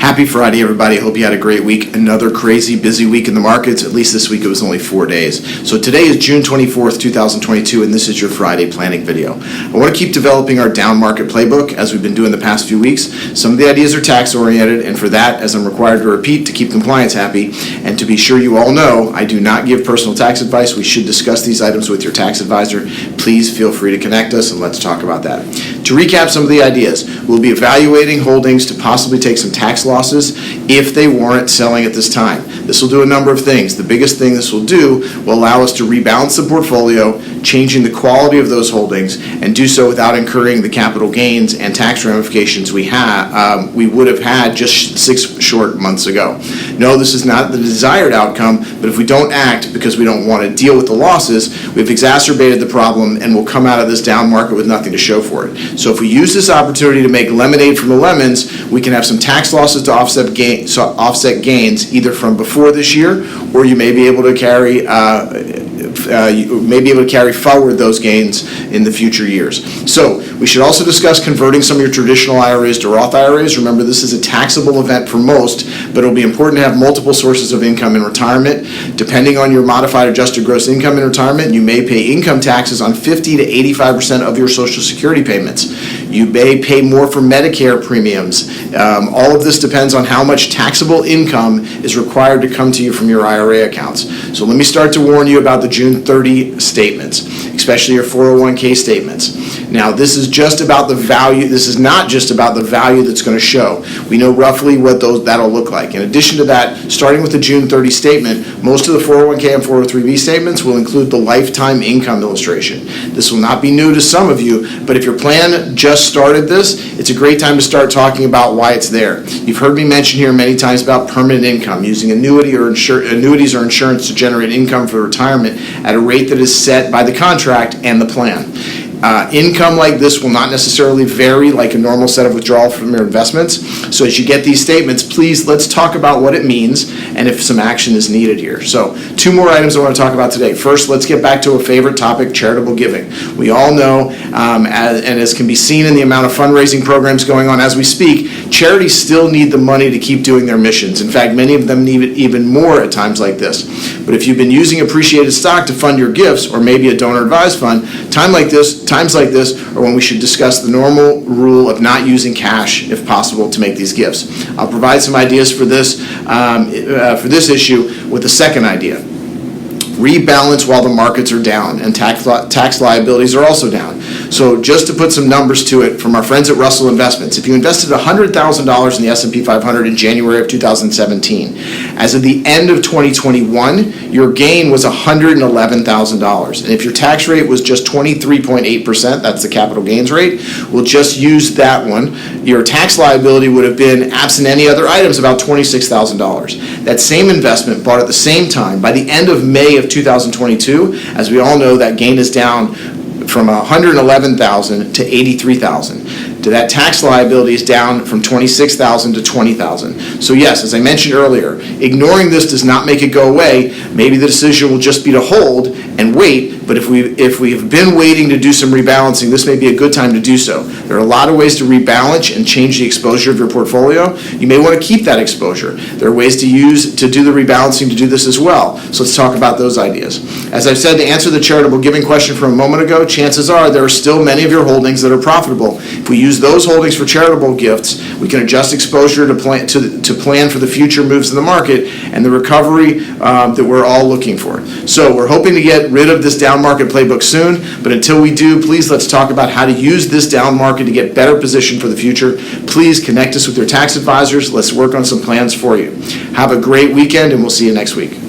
Happy Friday, everybody. Hope you had a great week. Another crazy, busy week in the markets. At least this week it was only 4 days. So today is June 24th, 2022, and this is your Friday planning video. I want to keep developing our down market playbook as we've been doing the past few weeks. Some of the ideas are tax-oriented, and for that, as I'm required to repeat, to keep compliance happy, and to be sure you all know, I do not give personal tax advice. We should discuss these items with your tax advisor. Please feel free to connect us, and let's talk about that. To recap some of the ideas, we'll be evaluating holdings to possibly take some tax losses if they warrant selling at this time. This will do a number of things. The biggest thing this will do will allow us to rebalance the portfolio, changing the quality of those holdings, and do so without incurring the capital gains and tax ramifications we would have had just 6 short months ago. No, this is not the desired outcome, but if we don't act because we don't want to deal with the losses, we've exacerbated the problem and will come out of this down market with nothing to show for it. So if we use this opportunity to make lemonade from the lemons, we can have some tax losses to offset gains either from before this year, or you may be able to carry forward those gains in the future years. So we should also discuss converting some of your traditional IRAs to Roth IRAs. Remember, this is a taxable event for most, but it'll be important to have multiple sources of income in retirement. Depending on your modified adjusted gross income in retirement, you may pay income taxes on 50 to 85% of your Social Security payments. You may pay more for Medicare premiums. All of this depends on how much taxable income is required to come to you from your IRA accounts. So let me start to warn you about the June 30 statements, especially your 401k statements. Now, this is just about the value. This is not just about the value that's going to show. We know roughly what that'll look like. In addition to that, starting with the June 30 statement, most of the 401k and 403b statements will include the lifetime income illustration. This will not be new to some of you, but if your plan just started this, it's a great time to start talking about why it's there. You've heard me mention here many times about permanent income, using annuities or insurance to generate income for retirement at a rate that is set by the contract and the plan. Income like this will not necessarily vary like a normal set of withdrawal from your investments. So as you get these statements, please, let's talk about what it means and if some action is needed here. So 2 more items I want to talk about today. First, let's get back to a favorite topic, charitable giving. We all know, as can be seen in the amount of fundraising programs going on as we speak, charities still need the money to keep doing their missions. In fact, many of them need it even more at times like this. But if you've been using appreciated stock to fund your gifts, or maybe a donor-advised fund, times like this are when we should discuss the normal rule of not using cash, if possible, to make these gifts. I'll provide some ideas for this issue with the second idea. Rebalance while the markets are down and tax liabilities are also down. So just to put some numbers to it from our friends at Russell Investments, if you invested $100,000 in the S&P 500 in January of 2017, as of the end of 2021, your gain was $111,000. And if your tax rate was just 23.8%, that's the capital gains rate, we'll just use that one, your tax liability would have been, absent any other items, about $26,000. That same investment bought at the same time, by the end of May of 2022, as we all know, that gain is down from $111,000 to $83,000. That tax liability is down from $26,000 to $20,000. So yes, as I mentioned earlier, ignoring this does not make it go away. Maybe the decision will just be to hold and wait, but if we've been waiting to do some rebalancing, this may be a good time to do so. There are a lot of ways to rebalance and change the exposure of your portfolio. You may want to keep that exposure. There are ways to do the rebalancing to do this as well. So let's talk about those ideas. As I've said, to answer the charitable giving question from a moment ago, chances are there are still many of your holdings that are profitable. If we use those holdings for charitable gifts, we can adjust exposure to plan for the future moves in the market and the recovery that we're all looking for. So we're hoping to get rid of this down market playbook soon, but until we do, please let's talk about how to use this down market to get better positioned for the future. Please connect us with your tax advisors. Let's work on some plans for you. Have a great weekend, and we'll see you next week.